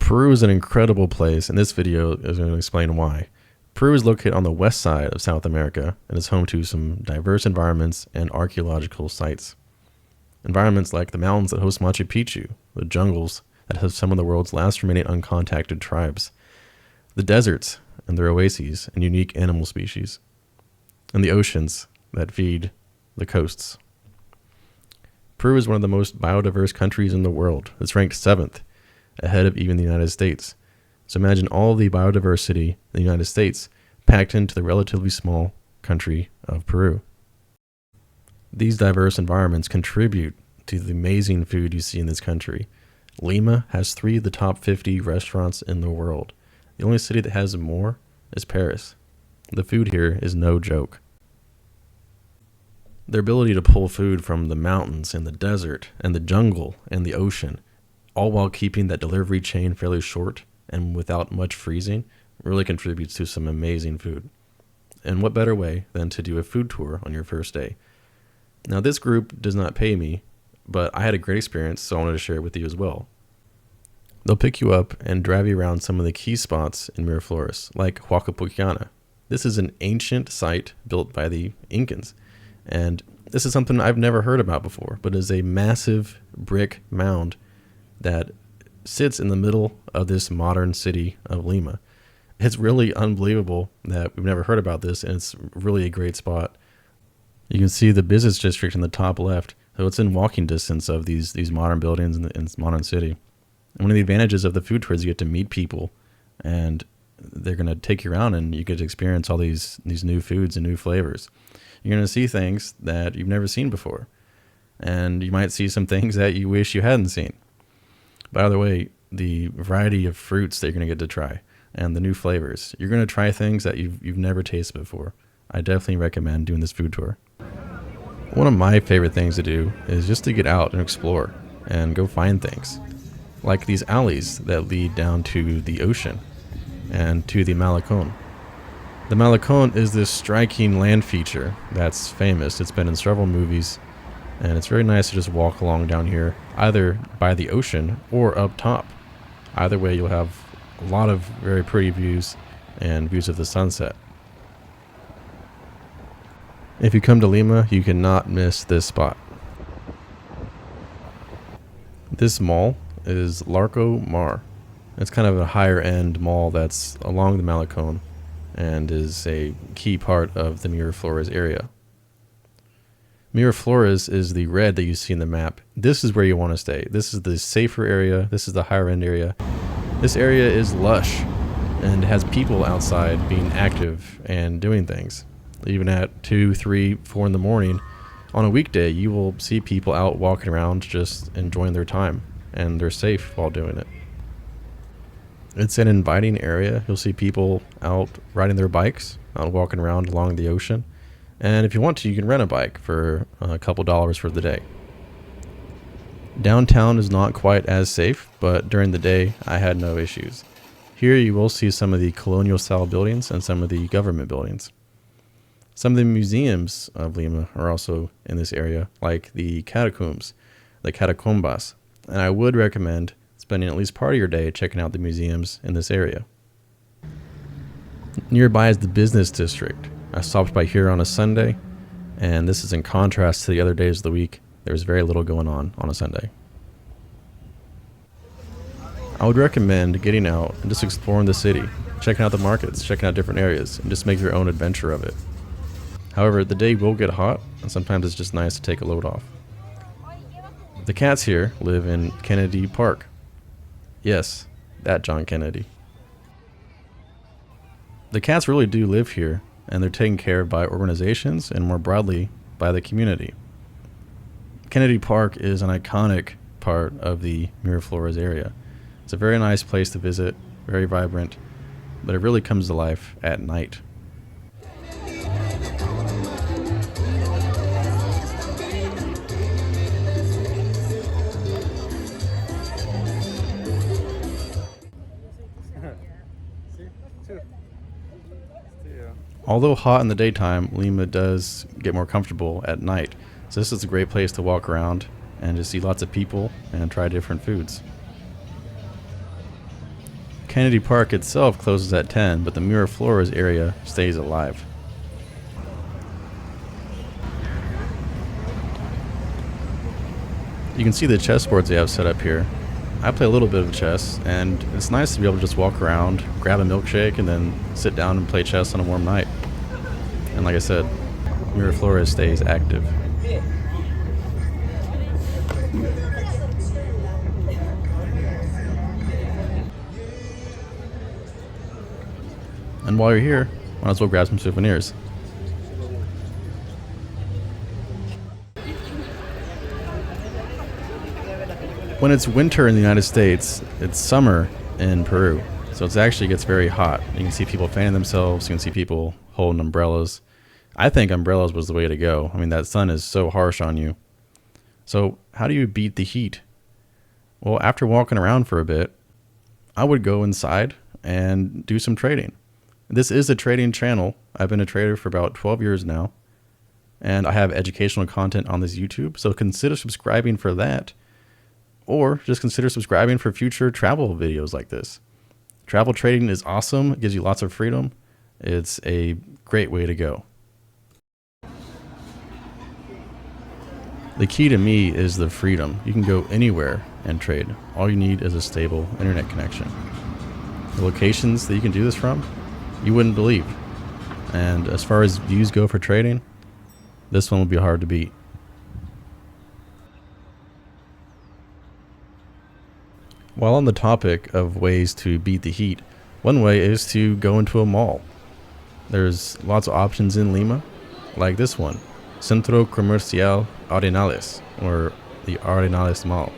Peru is an incredible place, and this video is going to explain why. Peru is located on the west side of South America and is home to some diverse environments and archaeological sites. Environments like the mountains that host Machu Picchu, the jungles that have some of the world's last remaining uncontacted tribes, the deserts and their oases and unique animal species, and the oceans that feed the coasts. Peru is one of the most biodiverse countries in the world. It's ranked 7th, ahead of even the United States. So imagine all the biodiversity in the United States packed into the relatively small country of Peru. These diverse environments contribute to the amazing food you see in this country. Lima has 3 of the top 50 restaurants in the world. The only city that has more is Paris. The food here is no joke. Their ability to pull food from the mountains and the desert and the jungle and the ocean, all while keeping that delivery chain fairly short and without much freezing, really contributes to some amazing food. And what better way than to do a food tour on your first day? Now, this group does not pay me, but I had a great experience, so I wanted to share it with you as well. They'll pick you up and drive you around some of the key spots in Miraflores, like Huaca Pucllana. This is an ancient site built by the Incans, and this is something I've never heard about before, but is a massive brick mound that sits in the middle of this modern city of Lima. It's really unbelievable that we've never heard about this, and it's really a great spot. You can see the business district in the top left, so it's in walking distance of these modern buildings in the modern city. And one of the advantages of the food tour is you get to meet people, and they're going to take you around, and you get to experience all these new foods and new flavors. You're going to see things that you've never seen before, and you might see some things that you wish you hadn't seen. By the way, the variety of fruits that you're going to get to try and the new flavors. You're going to try things that you've never tasted before. I definitely recommend doing this food tour. One of my favorite things to do is just to get out and explore and go find things, like these alleys that lead down to the ocean and to the Malecón. The Malecón is this striking land feature that's famous. It's been in several movies, and it's very nice to just walk along down here, either by the ocean or up top. Either way, you'll have a lot of very pretty views and views of the sunset. If you come to Lima, you cannot miss this spot. This mall is Larco Mar. It's kind of a higher end mall that's along the Malecón and is a key part of the Miraflores area. Miraflores is the red that you see in the map. This is where you want to stay. This is the safer area. This is the higher end area. This area is lush and has people outside being active and doing things. Even at 2, 3, 4 in the morning, on a weekday, you will see people out walking around just enjoying their time, and they're safe while doing it. It's an inviting area. You'll see people out riding their bikes, out walking around along the ocean. And if you want to, you can rent a bike for a couple dollars for the day. Downtown is not quite as safe, but during the day, I had no issues. Here you will see some of the colonial style buildings and some of the government buildings. Some of the museums of Lima are also in this area, like the catacombs, the catacombas. And I would recommend spending at least part of your day checking out the museums in this area. Nearby is the business district. I stopped by here on a Sunday, and this is in contrast to the other days of the week. There's very little going on a Sunday. I would recommend getting out and just exploring the city, checking out the markets, checking out different areas, and just make your own adventure of it. However, the day will get hot, and sometimes it's just nice to take a load off. The cats here live in Kennedy Park. Yes, that John Kennedy. The cats really do live here, and they're taken care of by organizations and more broadly by the community. Kennedy Park is an iconic part of the Miraflores area. It's a very nice place to visit, very vibrant, but it really comes to life at night. Although hot in the daytime, Lima does get more comfortable at night. So this is a great place to walk around and just see lots of people and try different foods. Kennedy Park itself closes at 10, but the Miraflores area stays alive. You can see the chessboards they have set up here. I play a little bit of chess, and it's nice to be able to just walk around, grab a milkshake, and then sit down and play chess on a warm night. And like I said, Miraflores stays active. And while you're here, might as well grab some souvenirs. When it's winter in the United States, it's summer in Peru. So it actually gets very hot. You can see people fanning themselves. You can see people holding umbrellas. I think umbrellas was the way to go. I mean, that sun is so harsh on you. So how do you beat the heat? Well, after walking around for a bit, I would go inside and do some trading. This is a trading channel. I've been a trader for about 12 years now. And I have educational content on this YouTube. So consider subscribing for that. Or just consider subscribing for future travel videos like this. Travel trading is awesome. It gives you lots of freedom. It's a great way to go. The key to me is the freedom. You can go anywhere and trade. All you need is a stable internet connection. The locations that you can do this from, you wouldn't believe. And as far as views go for trading, this one will be hard to beat. While on the topic of ways to beat the heat, one way is to go into a mall. There's lots of options in Lima, like this one, Centro Comercial Arenales, or the Arenales Mall.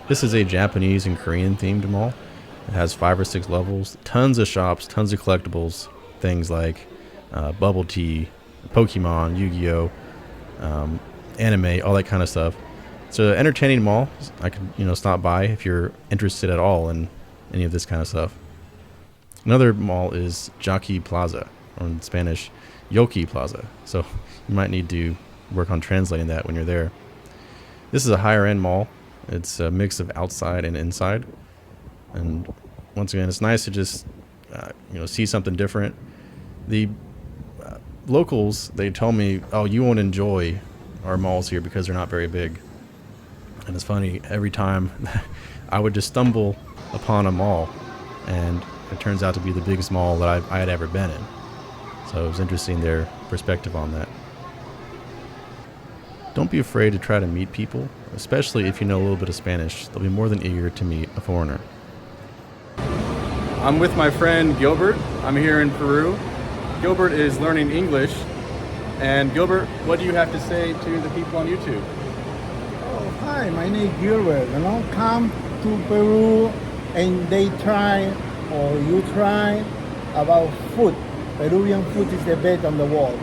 This is a Japanese and Korean themed mall. It has 5 or 6 levels, tons of shops, tons of collectibles, things like bubble tea, Pokemon, Yu-Gi-Oh, anime, all that kind of stuff. So entertaining mall. I could stop by if you're interested at all in any of this kind of stuff. Another mall is Jockey Plaza, or in Spanish, Yoki Plaza. So you might need to work on translating that when you're there. This is a higher end mall. It's a mix of outside and inside. And once again, it's nice to just see something different. The locals, they tell me, oh, you won't enjoy our malls here because they're not very big. And it's funny, every time I would just stumble upon a mall, and it turns out to be the biggest mall that I had ever been in. So it was interesting their perspective on that. Don't be afraid to try to meet people, especially if you know a little bit of Spanish. They'll be more than eager to meet a foreigner. I'm with my friend Gilbert. I'm here in Peru. Gilbert is learning English. And Gilbert, what do you have to say to the people on YouTube? Hi, my name is Gilbert. Come to Peru and they try, or you try, about food. Peruvian food is the best on the world.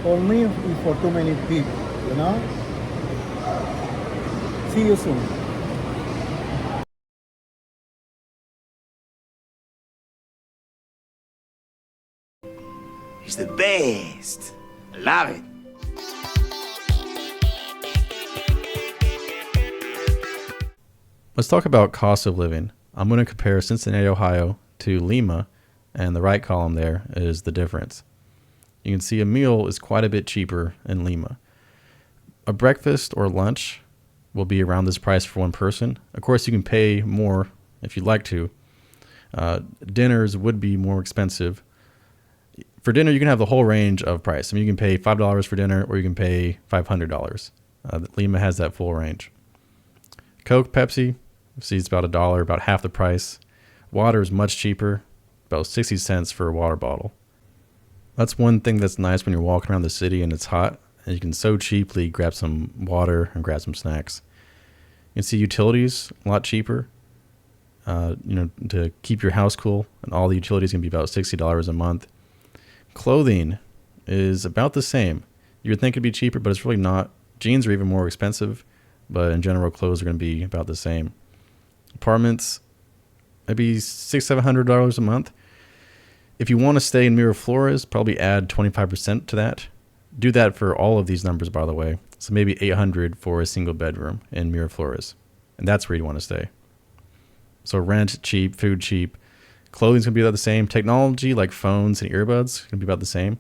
For me, it's for too many people, See you soon. It's the best. I love it. Let's talk about cost of living. I'm going to compare Cincinnati, Ohio to Lima, and the right column there is the difference. You can see a meal is quite a bit cheaper in Lima. A breakfast or lunch will be around this price for one person. Of course, you can pay more if you'd like to. Dinners would be more expensive. For dinner, you can have the whole range of price. I mean, you can pay $5 for dinner, or you can pay $500. Lima has that full range. Coke, Pepsi, see it's about $1, about half the price. Water is much cheaper, about 60 cents for a water bottle. That's one thing that's nice when you're walking around the city and it's hot, and you can so cheaply grab some water and grab some snacks. You can see utilities a lot cheaper. To keep your house cool, and all the utilities can be about $60 a month. Clothing is about the same. You would think it'd be cheaper, but it's really not. Jeans are even more expensive, but in general, clothes are going to be about the same. Apartments, maybe $600-700 a month. If you want to stay in Miraflores, probably add 25% to that. Do that for all of these numbers, by the way. So maybe $800 for a single bedroom in Miraflores, and that's where you want to stay. So rent cheap, food cheap. Clothing's going to be about the same. Technology like phones and earbuds going to be about the same.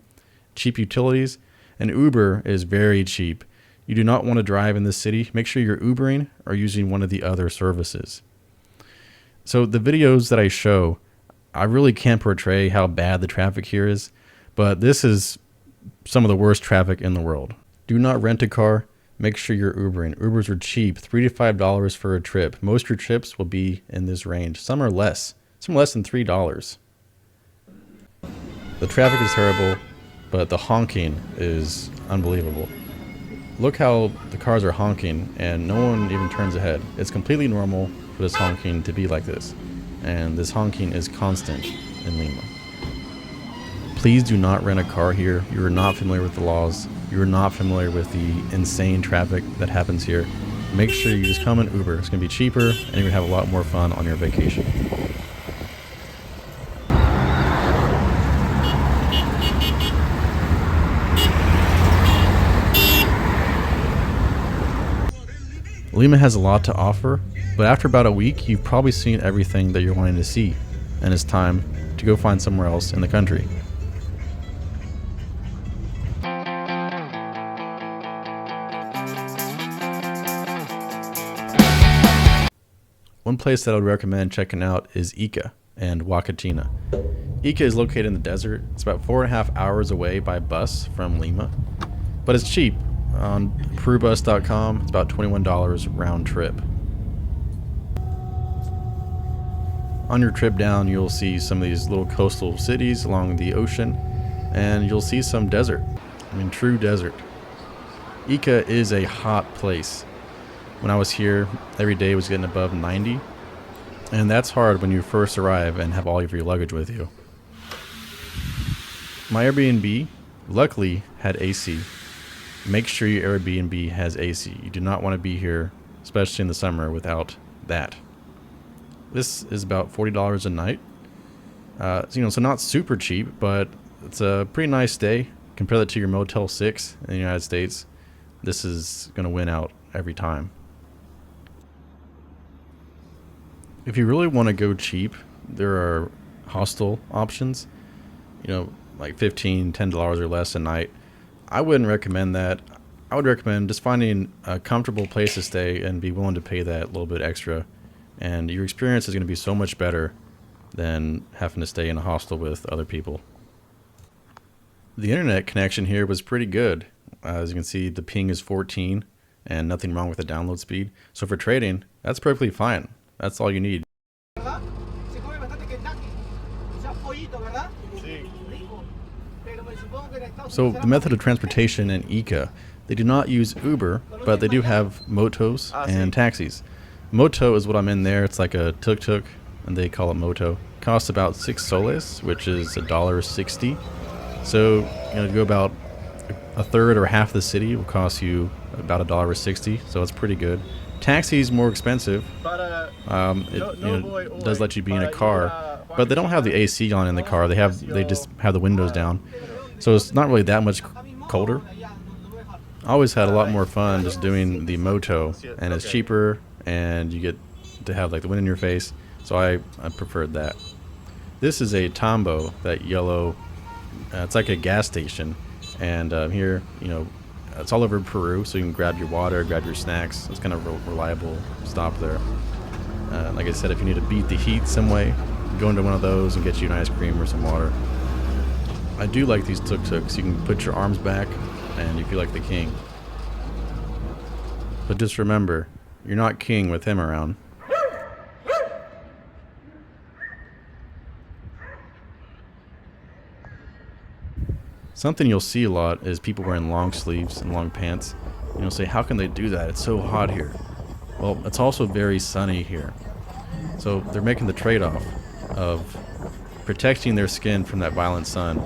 Cheap utilities. And Uber is very cheap. You do not want to drive in this city. Make sure you're Ubering or using one of the other services. So the videos that I show, I really can't portray how bad the traffic here is, but this is some of the worst traffic in the world. Do not rent a car. Make sure you're Ubering. Ubers are cheap, $3 to $5 for a trip. Most of your trips will be in this range. Some are less than $3. The traffic is terrible, but the honking is unbelievable. Look how the cars are honking and no one even turns ahead. It's completely normal for this honking to be like this. And this honking is constant in Lima. Please do not rent a car here. You are not familiar with the laws. You are not familiar with the insane traffic that happens here. Make sure you just come in Uber. It's going to be cheaper and you're going to have a lot more fun on your vacation. Lima has a lot to offer, but after about a week, you've probably seen everything that you're wanting to see, and it's time to go find somewhere else in the country. One place that I would recommend checking out is Ica and Huacachina. Ica is located in the desert. It's about 4.5 hours away by bus from Lima, but it's cheap. On perubus.com, it's about $21 round trip. On your trip down, you'll see some of these little coastal cities along the ocean, and you'll see some desert. I mean, true desert. Ica is a hot place. When I was here, every day was getting above 90, and that's hard when you first arrive and have all of your luggage with you. My Airbnb luckily had AC. Make sure your Airbnb has AC. You do not want to be here, especially in the summer, without that. This is about $40 a night. So not super cheap, but it's a pretty nice stay. Compare that to your Motel 6 in the United States. This is going to win out every time. If you really want to go cheap, there are hostel options. Like $15, $10 or less a night. I wouldn't recommend that. I would recommend just finding a comfortable place to stay and be willing to pay that little bit extra. And your experience is going to be so much better than having to stay in a hostel with other people. The internet connection here was pretty good. As you can see, the ping is 14 and nothing wrong with the download speed. So for trading, that's perfectly fine. That's all you need. So the method of transportation in Ica, they do not use Uber, but they do have motos and taxis. Moto is what I'm in there. It's like a tuk-tuk, and they call it moto. Costs about 6 soles, which is $1.60. So to go about a third or half the city will cost you about $1.60. So it's pretty good. Taxi's more expensive. It does let you be in a car, but they don't have the AC on in the car. They just have the windows down. So it's not really that much colder. I always had a lot more fun just doing the moto, and it's cheaper, and you get to have like the wind in your face. So I preferred that. This is a tambo, that yellow. It's like a gas station, and here, it's all over Peru, so you can grab your water, grab your snacks. It's kind of a reliable stop there. Like I said, if you need to beat the heat some way, go into one of those and get you an ice cream or some water. I do like these tuk-tuks. You can put your arms back and you feel like the king. But just remember, you're not king with him around. Something you'll see a lot is people wearing long sleeves and long pants. You'll say, how can they do that? It's so hot here. Well, it's also very sunny here. So they're making the trade-off of protecting their skin from that violent sun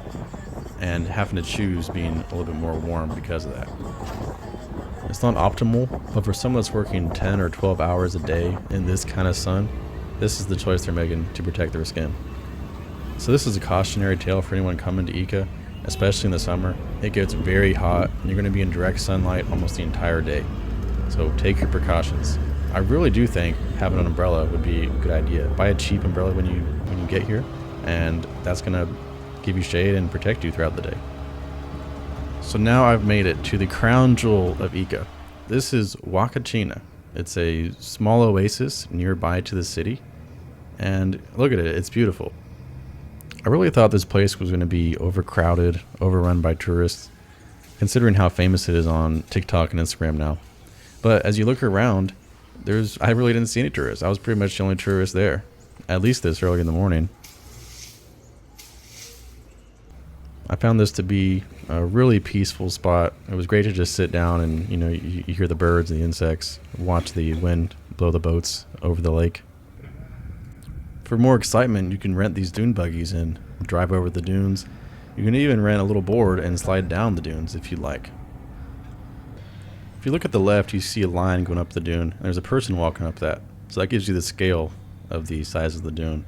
and having to choose being a little bit more warm because of that. It's not optimal, but for someone that's working 10 or 12 hours a day in this kind of sun, this is the choice they're making to protect their skin. So this is a cautionary tale for anyone coming to Ica, especially in the summer. It gets very hot and you're going to be in direct sunlight almost the entire day. So take your precautions. I really do think having an umbrella would be a good idea. Buy a cheap umbrella when you get here, and that's gonna give you shade and protect you throughout the day. So now I've made it to the crown jewel of Ica. This is Huacachina. It's a small oasis nearby to the city, and look at it, it's beautiful. I really thought this place was going to be overcrowded, overrun by tourists, considering how famous it is on TikTok and Instagram now. But as you look around, I really didn't see any tourists. I was pretty much the only tourist there, at least this early in the morning. I found this to be a really peaceful spot. It was great to just sit down and, you hear the birds and the insects, watch the wind blow the boats over the lake. For more excitement, you can rent these dune buggies and drive over the dunes. You can even rent a little board and slide down the dunes if you'd like. If you look at the left, you see a line going up the dune, and there's a person walking up that. So that gives you the scale of the size of the dune.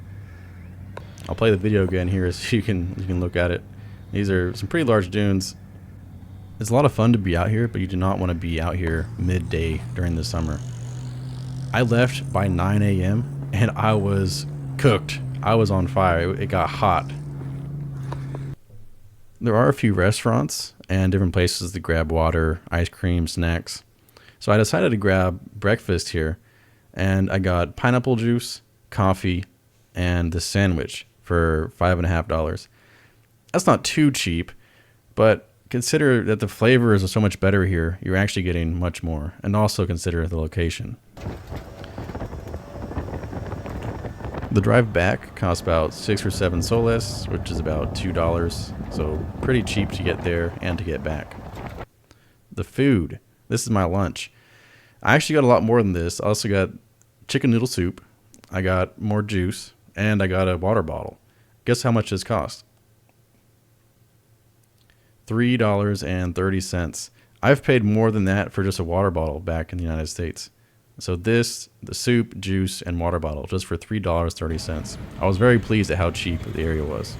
I'll play the video again here so you can look at it. These are some pretty large dunes. It's a lot of fun to be out here, but you do not want to be out here midday during the summer. I left by 9 a.m. and I was cooked. I was on fire. It got hot. There are a few restaurants and different places to grab water, ice cream, snacks. So I decided to grab breakfast here, and I got pineapple juice, coffee, and the sandwich for $5.50. That's not too cheap, but consider that the flavor is so much better here. You're actually getting much more, and also consider the location. The drive back costs about 6 or 7 soles, which is about $2, so pretty cheap to get there and to get back. The food. This is my lunch. I actually got a lot more than this. I also got chicken noodle soup, I got more juice, and I got a water bottle. Guess how much this cost? $3.30. I've paid more than that for just a water bottle back in the United States. So the soup, juice, and water bottle just for $3.30. I was very pleased at how cheap the area was.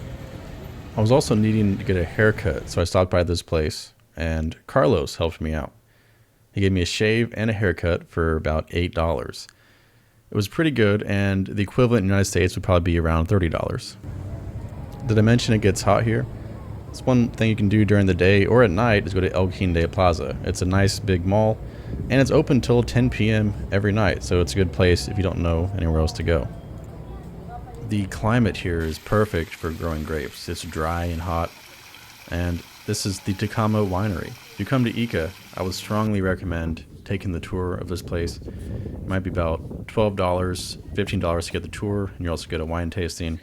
I was also needing to get a haircut, so I stopped by this place, and Carlos helped me out. He gave me a shave and a haircut for about $8. It was pretty good, and the equivalent in the United States would probably be around $30. Did I mention it gets hot here? It's one thing you can do during the day or at night is go to El Quinde Plaza. It's a nice big mall, and it's open till 10 p.m. every night, so it's a good place if you don't know anywhere else to go. The climate here is perfect for growing grapes. It's dry and hot, and this is the Tecama winery. If you come to Ica, I would strongly recommend taking the tour of this place. It might be about $12, $15 to get the tour, and you also get a wine tasting.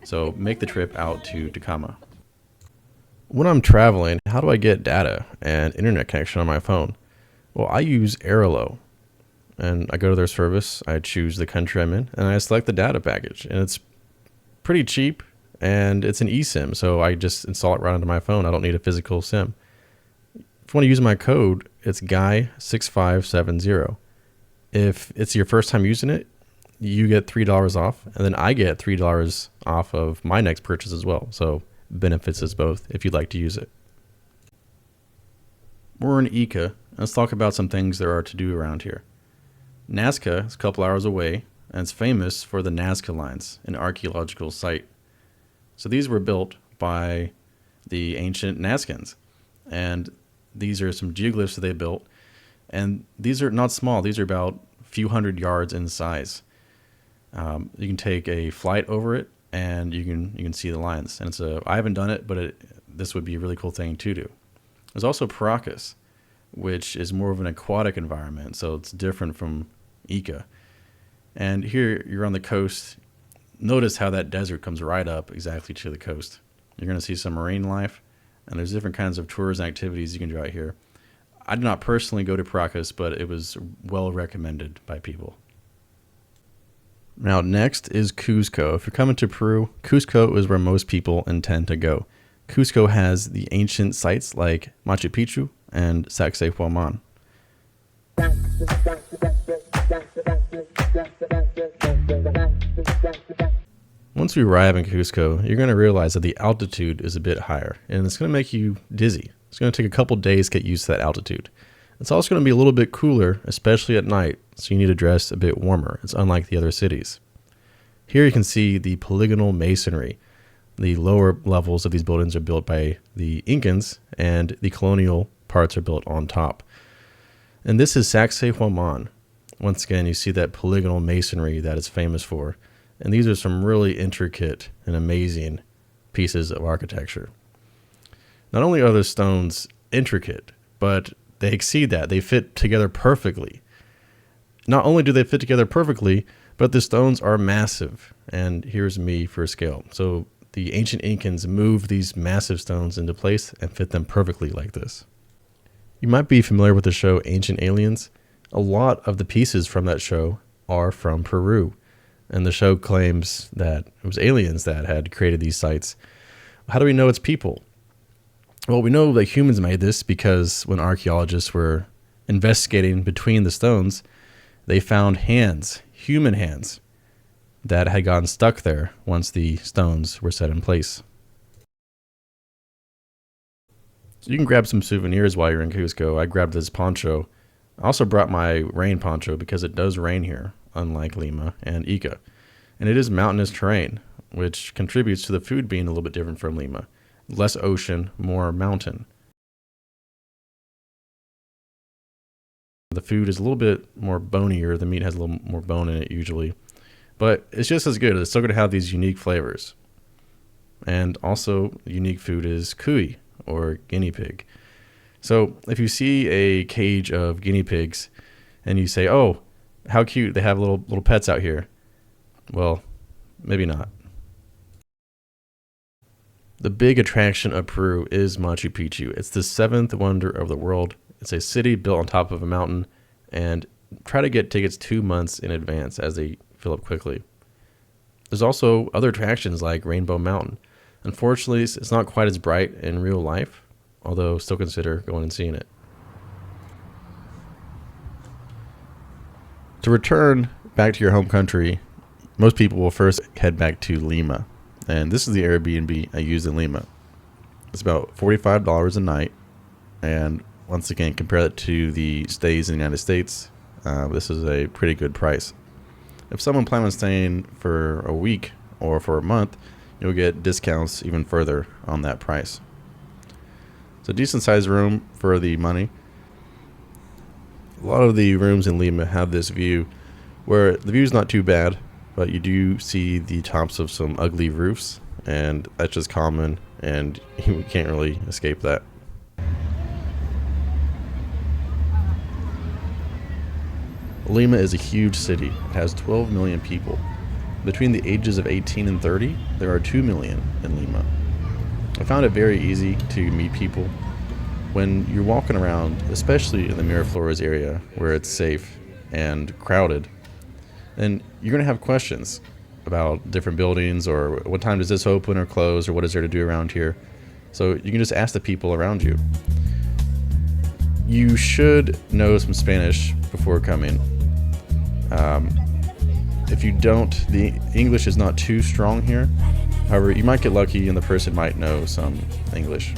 So make the trip out to Tecama. When I'm traveling, how do I get data and internet connection on my phone? Well, I use Airalo, and I go to their service, I choose the country I'm in, and I select the data package, and it's pretty cheap, and it's an eSIM, so I just install it right onto my phone. I don't need a physical SIM. If you want to use my code, it's Guy6570. If it's your first time using it, you get $3 off, and then I get $3 off of my next purchase as well. So benefits us both if you'd like to use it. We're in Ica. Let's talk about some things there are to do around here. Nazca is a couple hours away, and it's famous for the Nazca lines, an archaeological site. So these were built by the ancient Nazcans, and these are some geoglyphs that they built, and these are not small. These are about a few hundred yards in size. You can take a flight over it, and you can see the lines. And I haven't done it, but this would be a really cool thing to do. There's also Paracas, which is more of an aquatic environment, so it's different from Ica. And here you're on the coast. Notice how that desert comes right up exactly to the coast. You're going to see some marine life, and there's different kinds of tours and activities you can do out here. I did not personally go to Paracas, but it was well recommended by people. Now, next is Cusco. If you're coming to Peru, Cusco is where most people intend to go. Cusco has the ancient sites like Machu Picchu and Saqsaywaman. Once we arrive in Cusco, you're going to realize that the altitude is a bit higher, and it's going to make you dizzy. It's going to take a couple days to get used to that altitude. It's also going to be a little bit cooler, especially at night, so you need to dress a bit warmer. It's unlike the other cities. Here you can see the polygonal masonry. The lower levels of these buildings are built by the Incans, and the colonial parts are built on top. And this is Saqsaywaman. Once again, you see that polygonal masonry that it's famous for. And these are some really intricate and amazing pieces of architecture. Not only are the stones intricate, but they exceed that. They fit together perfectly. Not only do they fit together perfectly, but the stones are massive. And here's me for scale. So the ancient Incans moved these massive stones into place and fit them perfectly like this. You might be familiar with the show Ancient Aliens. A lot of the pieces from that show are from Peru. And the show claims that it was aliens that had created these sites. How do we know it's people? Well, we know that humans made this because when archaeologists were investigating between the stones, they found hands, human hands, that had gotten stuck there once the stones were set in place. So you can grab some souvenirs while you're in Cusco. I grabbed this poncho. I also brought my rain poncho because it does rain here, unlike Lima and Ica. And it is mountainous terrain, which contributes to the food being a little bit different from Lima. Less ocean, more mountain. The food is a little bit more bonier. The meat has a little more bone in it usually. But it's just as good. It's still going to have these unique flavors. And also, unique food is cuy, or guinea pig. So if you see a cage of guinea pigs and you say, oh, how cute, they have little pets out here. Well, maybe not. The big attraction of Peru is Machu Picchu. It's the 7th wonder of the world. It's a city built on top of a mountain, and try to get tickets 2 months in advance as they fill up quickly. There's also other attractions like Rainbow Mountain. Unfortunately, it's not quite as bright in real life, although still consider going and seeing it. To return back to your home country, most people will first head back to Lima. And this is the Airbnb I used in Lima. It's about $45 a night. And once again, compare that to the stays in the United States. This is a pretty good price. If someone plans on staying for a week or for a month, you'll get discounts even further on that price. It's a decent sized room for the money. A lot of the rooms in Lima have this view where the view is not too bad, but you do see the tops of some ugly roofs, and that's just common, and you can't really escape that. Lima is a huge city. It has 12 million people. Between the ages of 18 and 30, there are 2 million in Lima. I found it very easy to meet people. When you're walking around, especially in the Miraflores area where it's safe and crowded, then you're going to have questions about different buildings, or what time does this open or close, or what is there to do around here. So you can just ask the people around you. You should know some Spanish before coming. If you don't, the English is not too strong here. However, you might get lucky and the person might know some English.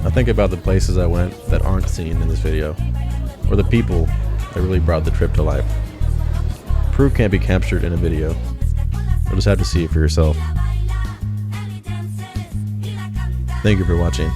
I think about the places I went that aren't seen in this video, or the people that really brought the trip to life. Peru can't be captured in a video. You'll just have to see it for yourself. Thank you for watching.